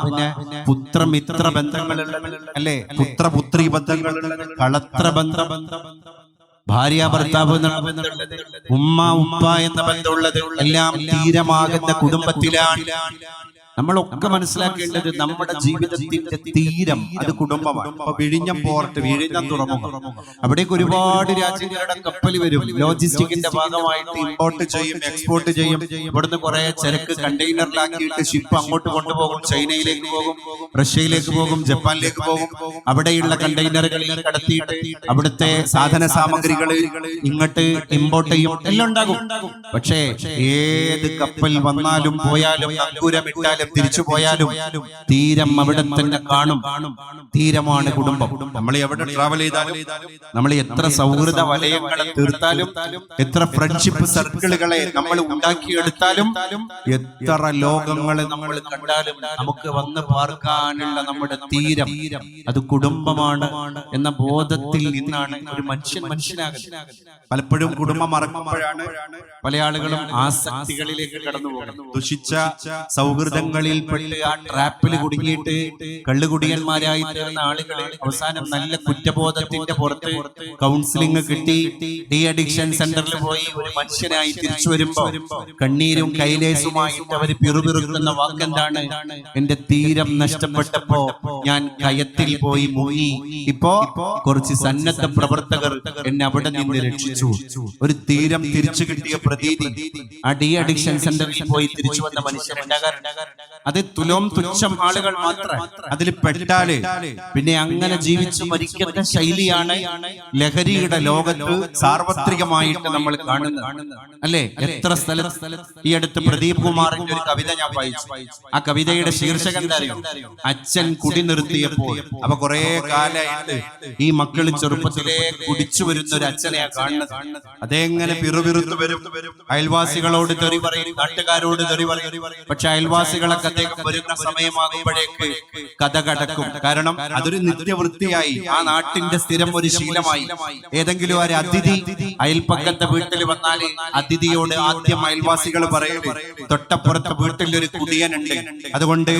പിന്നെ പുത്രമിത്ര ബന്ധങ്ങളുള്ള അല്ലെ, പുത്രപുത്രി ബന്ധങ്ങളുള്ള, കളത്ര ബന്ധം, ഭാര്യ ഭർത്താവ് എന്നുള്ള ബന്ധമുള്ളത്, ഉമ്മ ഉപ്പ എന്ന ബന്ധമുള്ളത് എല്ലാം തീരമാകുന്ന കുടുംബത്തിലാണ്. നമ്മളൊക്കെ മനസ്സിലാക്കേണ്ടത് നമ്മുടെ ജീവിതത്തിന്റെ തീരം അത് കുടുംബമാണ്. ഇപ്പൊ വിഴിഞ്ഞം പോർട്ട്, വിഴിഞ്ഞം തുറമുഖം, അവിടേക്ക് ഒരുപാട് രാജ്യങ്ങളുടെ കപ്പൽ വരും. ലോജിസ്റ്റിക്കിന്റെ ഭാഗമായിട്ട് ഇമ്പോർട്ട് ചെയ്യും, എക്സ്പോർട്ട് ചെയ്യും. ഇവിടുന്ന് കുറെ ചരക്ക് കണ്ടെയ്നറിലാക്കിയിട്ട് ഷിപ്പ് അങ്ങോട്ട് കൊണ്ടുപോകും. ചൈനയിലേക്ക് പോകും, റഷ്യയിലേക്ക് പോകും, ജപ്പാനിലേക്ക് പോകും. അവിടെയുള്ള കണ്ടെയ്നറുകളിൽ കടത്തിയിട്ട് അവിടുത്തെ സാധന സാമഗ്രികൾ ഇങ്ങോട്ട് ഇമ്പോർട്ട് ചെയ്യും. എല്ലാം ഉണ്ടാകും. പക്ഷേ ഏത് കപ്പൽ വന്നാലും പോയാലും നങ്കൂരമിട്ടാലും തിരിച്ചു പോയാലും തീരം അവിടെ തന്നെ കാണും. തീരമാണ് കുടുംബം. നമ്മൾ എവിടെ ട്രാവൽ ചെയ്താലും, നമ്മൾ എത്ര സൗഹൃദ വലയങ്ങളെ തീർത്താലും, എത്ര ഫ്രണ്ട്ഷിപ്പ് സർക്കിളുകളെ നമ്മൾ ഉണ്ടാക്കിയെടുത്താലും, എത്ര ലോകങ്ങളെ നമ്മൾ കണ്ടാലും, നമുക്ക് വന്ന് പാർക്കാനുള്ള നമ്മുടെ തീരം അത് കുടുംബമാണ് എന്ന ബോധത്തിൽ നിന്നാണ് ഒരു മനുഷ്യനാകുന്നത്. പലപ്പോഴും കുടുംബം മറക്കുമ്പോഴാണ് പല ആളുകളും ആസക്തികളിലേക്ക് കടന്നു പോകുന്നത്. ദുഷിച്ച സൗഹൃദങ്ങളിൽ പെട്ട് ആ ട്രാപ്പിൽ കുടുങ്ങിയിട്ട് കള്ളുകുടിയന്മാരായി തീർന്ന ആളുകൾ അവസാനം നല്ല കുറ്റബോധത്തിന്റെ പുറത്ത് കൗൺസിലിംഗ് കിട്ടി ഡി അഡിക്ഷൻ സെന്ററിൽ പോയി ഒരു മനുഷ്യനായി തിരിച്ചു വരുമ്പോ കണ്ണീരും കൈലേസുമായിട്ട് അവർ പിറുപിറുക്കുന്ന വാക്കെന്താണ്? എന്റെ തീരം നഷ്ടപ്പെട്ടപ്പോ ഞാൻ കയത്തിൽ പോയി മുങ്ങി. ഇപ്പോ കുറച്ച് സന്നദ്ധ പ്രവർത്തകർ എന്നെ അവിടെ നിന്ന് രക്ഷിച്ചു. ഒരു തീരം തിരിച്ചു കിട്ടിയ പ്രതീതി ആ ഡി അഡിക്ഷൻ സെന്ററിൽ പോയി തിരിച്ചു വന്ന മനുഷ്യരുണ്ടാകാറുണ്ട്. അത് തുച്ഛം ആളുകൾ മാത്രം അതിൽ പെട്ടാല് പിന്നെ അങ്ങനെ ജീവിച്ചു മരിക്കുന്ന ശൈലിയാണ് ലഹരിയുടെ ലോകത്ത് സാർവത്രികമായിട്ട് നമ്മൾ കാണുന്നത് അല്ലെ. എത്ര സ്ഥലത്ത് ഈ അടുത്ത് പ്രദീപ് കുമാറിന്റെ ഒരു കവിത ഞാൻ വായിച്ചു. ആ കവിതയുടെ ശീർഷകം എന്താ അറിയോ? അച്ഛൻ കുടി നിർത്തിയപ്പോൾ. അപ്പൊ കുറെ കാലമായിട്ട് ഈ മക്കൾ ചെറുപ്പത്തിലെ കുടിച്ചു വരുന്ന ഒരു അച്ഛനെയാ കാണുന്നത്. അതെങ്ങനെ പിറുപിറുത്തു വരും, അയൽവാസികളോട് തെറി പറയും, നാട്ടുകാരോട് തെറി പറയും. പക്ഷെ അയൽവാസികളൊക്കെ അദ്ദേഹം വരുന്ന സമയമാകുമ്പോഴേക്ക് കഥ കടക്കും. കാരണം അതൊരു നിത്യവൃത്തിയായി, ആ നാട്ടിന്റെ സ്ഥിരം ഒരു ശീലമായി. ഏതെങ്കിലും ഒരു അതിഥി അയൽപ്പക്കത്തെ വീട്ടിൽ വന്നാൽ അതിഥിയോട് ആദ്യം അയൽവാസികൾ പറയുന്നത് തൊട്ടപ്പുറത്തെ വീട്ടിൽ ഒരു കുടിയനുണ്ട്, അതുകൊണ്ട്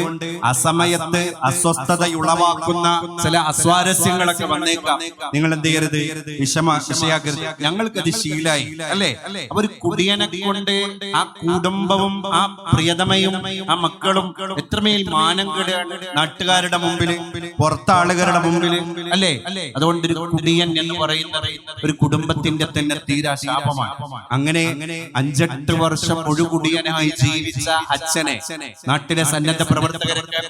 അസമയത്ത് അസ്വസ്ഥതയുളവാക്കുന്ന ചില അസ്വാരസ്യങ്ങളൊക്കെ വന്നേക്കാം, നിങ്ങൾ എന്ത് ചെയ്യരുത്, വിഷയാക്കരുത്. ഞങ്ങൾക്കത് ശീലായി അല്ലേ. അവർ കുടിയനെ കൊണ്ട് ആ കുടുംബവും ആ പ്രിയതമയും ആ മക്കളും എത്രമേൽ മാനം കെടുകയാണ് നാട്ടുകാരുടെ മുമ്പിൽ, പുറത്താളുകളുടെ മുമ്പിൽ അല്ലേ. അതുകൊണ്ട് ഒരു കുടിയൻ എന്ന് പറയുന്നത് ഒരു കുടുംബത്തിന്റെ തന്നെ തീരാ ശാപമാണ്. അങ്ങനെ 5-8 വർഷം മുഴുകുടിയനായി ജീവിച്ച അച്ഛനെ നാട്ടിലെ സന്നദ്ധ പ്രവർത്തകരൊക്കെ